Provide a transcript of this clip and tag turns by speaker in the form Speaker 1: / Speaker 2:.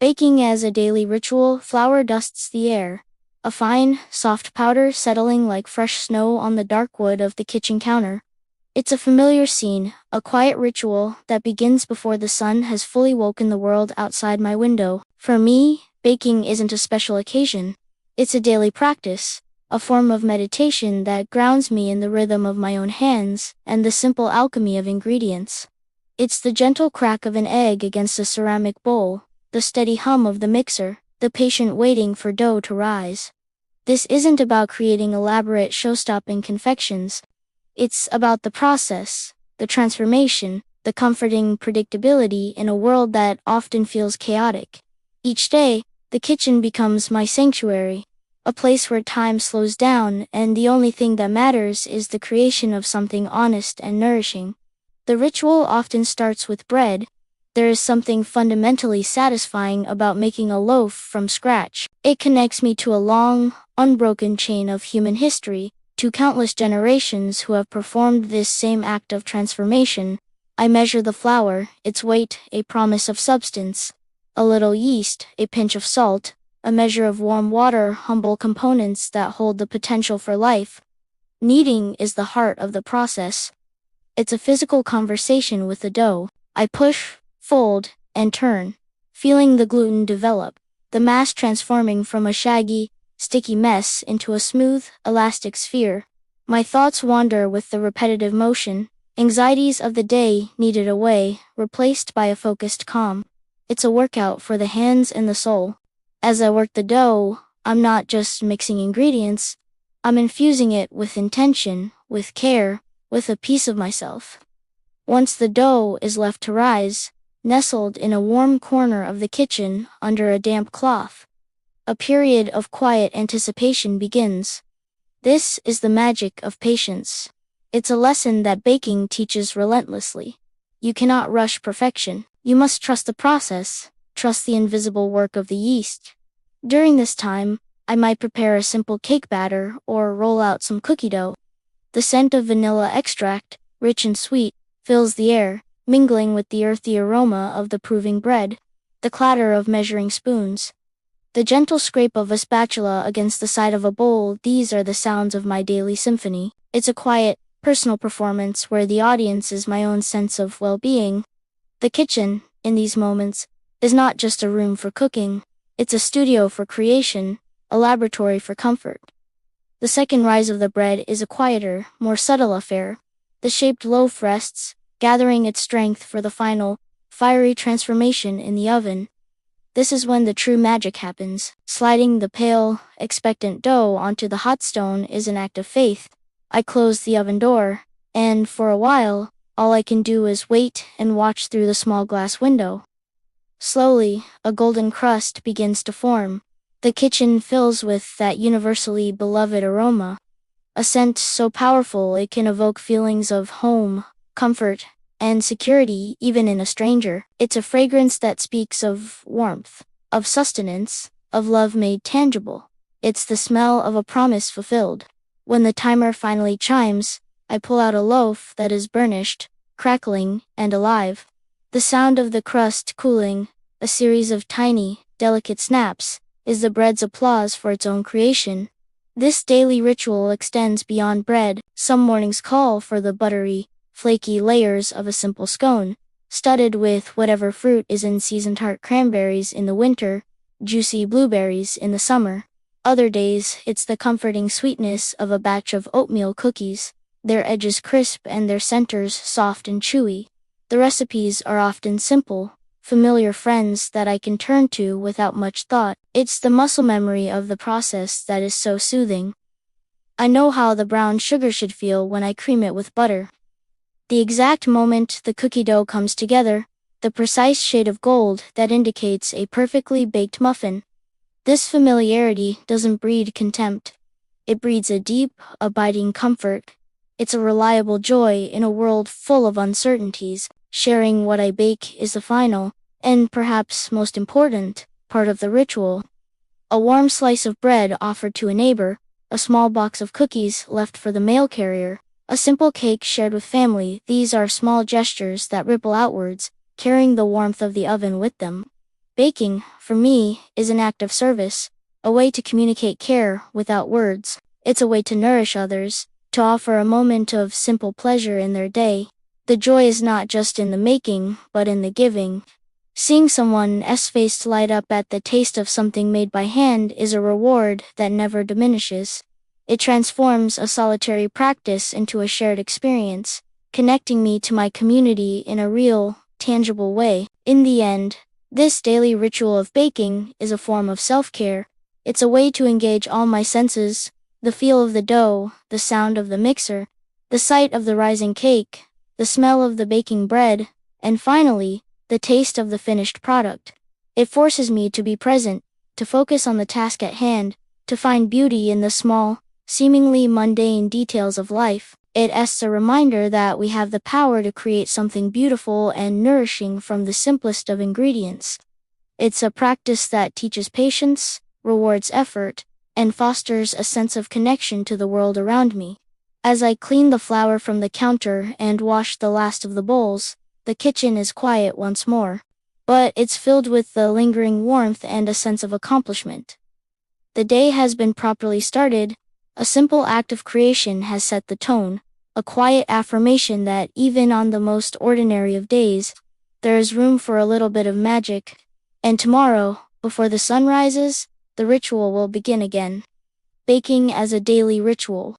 Speaker 1: Baking as a daily ritual, flour dusts the air, a fine, soft powder settling like fresh snow on the dark wood of the kitchen counter. It's a familiar scene, a quiet ritual that begins before the sun has fully woken the world outside my window. For me, baking isn't a special occasion. It's a daily practice, a form of meditation that grounds me in the rhythm of my own hands and the simple alchemy of ingredients. It's the gentle crack of an egg against a ceramic bowl, the steady hum of the mixer, the patient waiting for dough to rise. This isn't about creating elaborate show-stopping confections. It's about the process, the transformation, the comforting predictability in a world that often feels chaotic. Each day, the kitchen becomes my sanctuary, a place where time slows down and the only thing that matters is the creation of something honest and nourishing. The ritual often starts with bread. There is something fundamentally satisfying about making a loaf from scratch. It connects me to a long, unbroken chain of human history, to countless generations who have performed this same act of transformation. I measure the flour, its weight, a promise of substance. A little yeast, a pinch of salt, a measure of warm water, humble components that hold the potential for life. Kneading is the heart of the process. It's a physical conversation with the dough. I push, fold, and turn, feeling the gluten develop, the mass transforming from a shaggy, sticky mess into a smooth, elastic sphere. My thoughts wander with the repetitive motion, anxieties of the day kneaded away, replaced by a focused calm. It's a workout for the hands and the soul. As I work the dough, I'm not just mixing ingredients, I'm infusing it with intention, with care, with a piece of myself. Once the dough is left to rise, nestled in a warm corner of the kitchen under a damp cloth, a period of quiet anticipation begins. This is the magic of patience. It's a lesson that baking teaches relentlessly. You cannot rush perfection. You must trust the process, trust the invisible work of the yeast. During this time, I might prepare a simple cake batter or roll out some cookie dough. The scent of vanilla extract, rich and sweet, fills the air, mingling with the earthy aroma of the proving bread, the clatter of measuring spoons, the gentle scrape of a spatula against the side of a bowl. These are the sounds of my daily symphony. It's a quiet, personal performance where the audience is my own sense of well-being. The kitchen, in these moments, is not just a room for cooking. It's a studio for creation, a laboratory for comfort. The second rise of the bread is a quieter, more subtle affair. The shaped loaf rests, gathering its strength for the final, fiery transformation in the oven. This is when the true magic happens. Sliding the pale, expectant dough onto the hot stone is an act of faith. I close the oven door, and for a while, all I can do is wait and watch through the small glass window. Slowly, a golden crust begins to form. The kitchen fills with that universally beloved aroma, a scent so powerful it can evoke feelings of home, comfort, and security even in a stranger. It's a fragrance that speaks of warmth, of sustenance, of love made tangible. It's the smell of a promise fulfilled. When the timer finally chimes, I pull out a loaf that is burnished, crackling, and alive. The sound of the crust cooling, a series of tiny, delicate snaps, is the bread's applause for its own creation. This daily ritual extends beyond bread. Some mornings call for the buttery, flaky layers of a simple scone, studded with whatever fruit is in season: tart cranberries in the winter, juicy blueberries in the summer. Other days, it's the comforting sweetness of a batch of oatmeal cookies, their edges crisp and their centers soft and chewy. The recipes are often simple, familiar friends that I can turn to without much thought. It's the muscle memory of the process that is so soothing. I know how the brown sugar should feel when I cream it with butter. The exact moment the cookie dough comes together, the precise shade of gold that indicates a perfectly baked muffin. This familiarity doesn't breed contempt. It breeds a deep, abiding comfort. It's a reliable joy in a world full of uncertainties. Sharing what I bake is the final, and perhaps most important, part of the ritual. A warm slice of bread offered to a neighbor, a small box of cookies left for the mail carrier, a simple cake shared with family. These are small gestures that ripple outwards, carrying the warmth of the oven with them. Baking, for me, is an act of service, a way to communicate care without words. It's a way to nourish others, to offer a moment of simple pleasure in their day. The joy is not just in the making, but in the giving. Seeing someone's face light up at the taste of something made by hand is a reward that never diminishes. It transforms a solitary practice into a shared experience, connecting me to my community in a real, tangible way. In the end, this daily ritual of baking is a form of self-care. It's a way to engage all my senses: the feel of the dough, the sound of the mixer, the sight of the rising cake, the smell of the baking bread, and finally, the taste of the finished product. It forces me to be present, to focus on the task at hand, to find beauty in the small, seemingly mundane details of life. It's a reminder that we have the power to create something beautiful and nourishing from the simplest of ingredients. It's a practice that teaches patience, rewards effort, and fosters a sense of connection to the world around me. As I clean the flour from the counter and wash the last of the bowls, the kitchen is quiet once more. But it's filled with the lingering warmth and a sense of accomplishment. The day has been properly started. A simple act of creation has set the tone, a quiet affirmation that even on the most ordinary of days, there is room for a little bit of magic. And tomorrow, before the sun rises, the ritual will begin again. Baking as a daily ritual.